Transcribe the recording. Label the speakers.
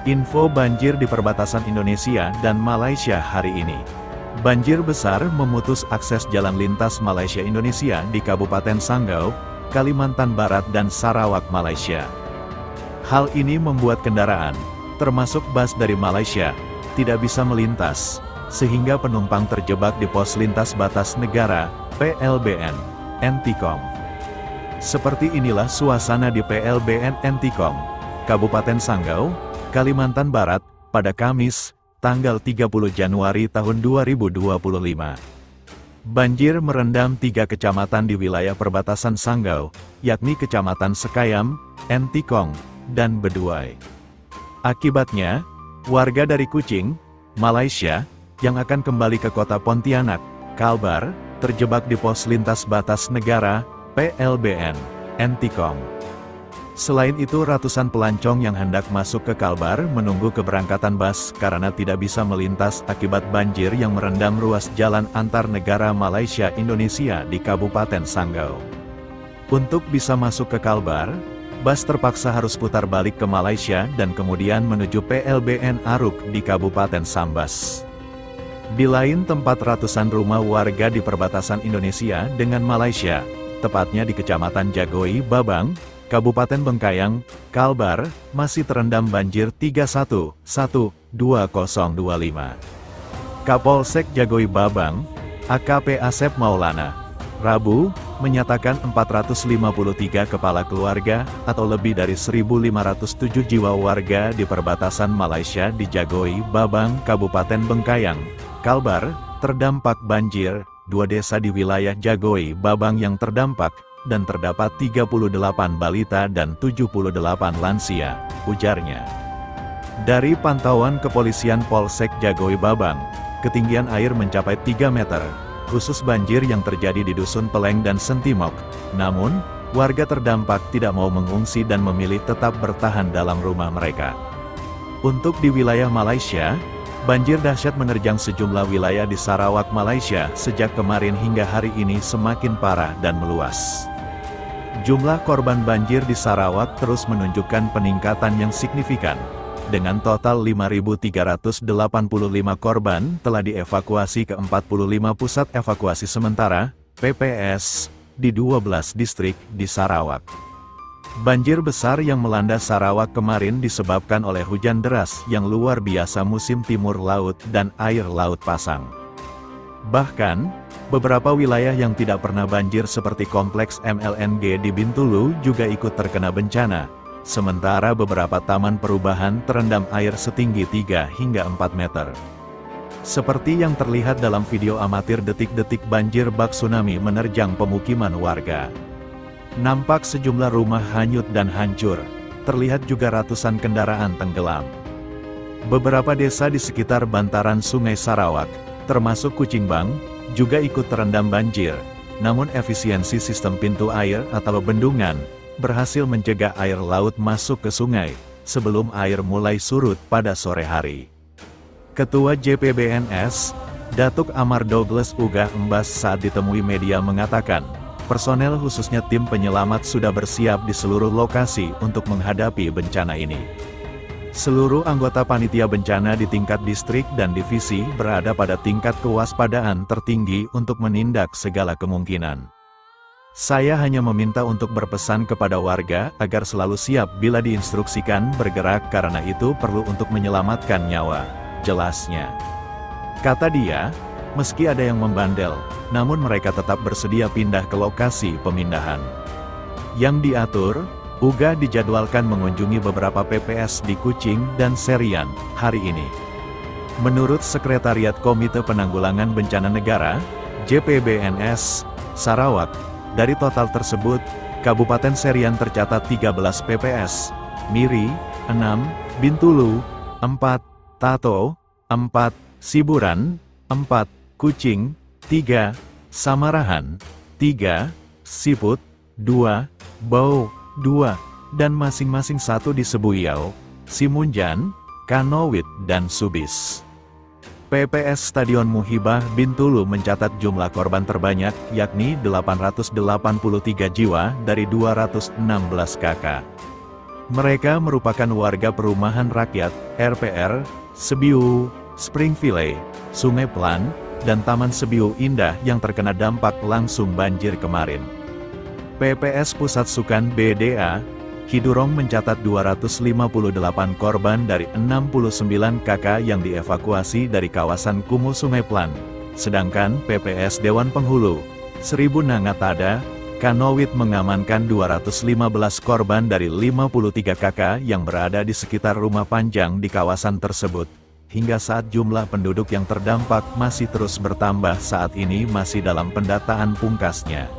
Speaker 1: Info banjir di perbatasan Indonesia dan Malaysia hari ini. Banjir besar memutus akses jalan lintas Malaysia-Indonesia di Kabupaten Sanggau, Kalimantan Barat dan Sarawak, Malaysia. Hal ini membuat kendaraan, termasuk bus dari Malaysia, tidak bisa melintas, sehingga penumpang terjebak di pos lintas batas negara, PLBN, Ntkong. Seperti inilah suasana di PLBN Ntkong, Kabupaten Sanggau, Kalimantan Barat, pada Kamis, tanggal 30 Januari tahun 2025. Banjir merendam 3 kecamatan di wilayah perbatasan Sanggau, yakni Kecamatan Sekayam, Ntkong, dan Beduai. Akibatnya, warga dari Kuching, Malaysia, yang akan kembali ke kota Pontianak, Kalbar, terjebak di pos lintas batas negara, PLBN, Ntkong. Selain itu ratusan pelancong yang hendak masuk ke Kalbar menunggu keberangkatan bus karena tidak bisa melintas akibat banjir yang merendam ruas jalan antar negara Malaysia-Indonesia di Kabupaten Sanggau. Untuk bisa masuk ke Kalbar, bus terpaksa harus putar balik ke Malaysia dan kemudian menuju PLBN Aruk di Kabupaten Sambas. Di lain tempat ratusan rumah warga di perbatasan Indonesia dengan Malaysia, tepatnya di Kecamatan Jagoi, Babang, Kabupaten Bengkayang, Kalbar, masih terendam banjir 31/1/2025. Kapolsek Jagoi Babang, AKP Asep Maulana, Rabu, menyatakan 453 kepala keluarga, atau lebih dari 1.507 jiwa warga di perbatasan Malaysia di Jagoi Babang, Kabupaten Bengkayang, Kalbar, terdampak banjir. 2 desa di wilayah Jagoi Babang yang terdampak, dan terdapat 38 balita dan 78 lansia, ujarnya. Dari pantauan kepolisian Polsek Jagoi Babang, ketinggian air mencapai 3 meter, khusus banjir yang terjadi di Dusun Peleng dan Sentimok. Namun, warga terdampak tidak mau mengungsi dan memilih tetap bertahan dalam rumah mereka. Untuk di wilayah Malaysia, banjir dahsyat menerjang sejumlah wilayah di Sarawak, Malaysia sejak kemarin hingga hari ini semakin parah dan meluas. Jumlah korban banjir di Sarawak terus menunjukkan peningkatan yang signifikan, dengan total 5.385 korban telah dievakuasi ke 45 pusat evakuasi sementara, PPS, di 12 distrik di Sarawak. Banjir besar yang melanda Sarawak kemarin disebabkan oleh hujan deras yang luar biasa musim timur laut dan air laut pasang. Bahkan, beberapa wilayah yang tidak pernah banjir seperti kompleks MLNG di Bintulu juga ikut terkena bencana, sementara beberapa taman perubahan terendam air setinggi 3 hingga 4 meter. Seperti yang terlihat dalam video amatir detik-detik banjir bak tsunami menerjang pemukiman warga. Nampak sejumlah rumah hanyut dan hancur, terlihat juga ratusan kendaraan tenggelam. Beberapa desa di sekitar bantaran Sungai Sarawak, termasuk Kuchingbang, juga ikut terendam banjir, namun efisiensi sistem pintu air atau bendungan, berhasil mencegah air laut masuk ke sungai, sebelum air mulai surut pada sore hari. Ketua JPBNS, Datuk Amar Douglas Ugah Embas saat ditemui media mengatakan, personel khususnya tim penyelamat sudah bersiap di seluruh lokasi untuk menghadapi bencana ini. Seluruh anggota panitia bencana di tingkat distrik dan divisi berada pada tingkat kewaspadaan tertinggi untuk menindak segala kemungkinan. Saya hanya meminta untuk berpesan kepada warga agar selalu siap bila diinstruksikan bergerak karena itu perlu untuk menyelamatkan nyawa, jelasnya. Kata dia, meski ada yang membandel, namun mereka tetap bersedia pindah ke lokasi pemindahan. Yang diatur, Ugah dijadwalkan mengunjungi beberapa PPS di Kuching dan Serian hari ini. Menurut Sekretariat Komite Penanggulangan Bencana Negara, JPBNS, Sarawak, dari total tersebut, Kabupaten Serian tercatat 13 PPS, Miri, 6, Bintulu, 4, Tato, 4, Siburan, 4, Kuching, 3, Samarahan, 3, Siput, 2, Bau, 2, dan masing-masing 1 di Sebuyau, Simunjan, Kanowit dan Subis. PPS Stadion Muhibah Bintulu mencatat jumlah korban terbanyak, yakni 883 jiwa dari 216 kakak. Mereka merupakan warga perumahan rakyat, RPR, Sebiu, Springville, Sungai Pelan, dan Taman Sebiu Indah yang terkena dampak langsung banjir kemarin. PPS Pusat Sukan BDA, Kidurong mencatat 258 korban dari 69 KK yang dievakuasi dari kawasan kumuh Sungai Pelan. Sedangkan PPS Dewan Penghulu, Seribu Nangatada, Kanowit mengamankan 215 korban dari 53 KK yang berada di sekitar rumah panjang di kawasan tersebut. Hingga saat jumlah penduduk yang terdampak masih terus bertambah saat ini masih dalam pendataan pungkasnya.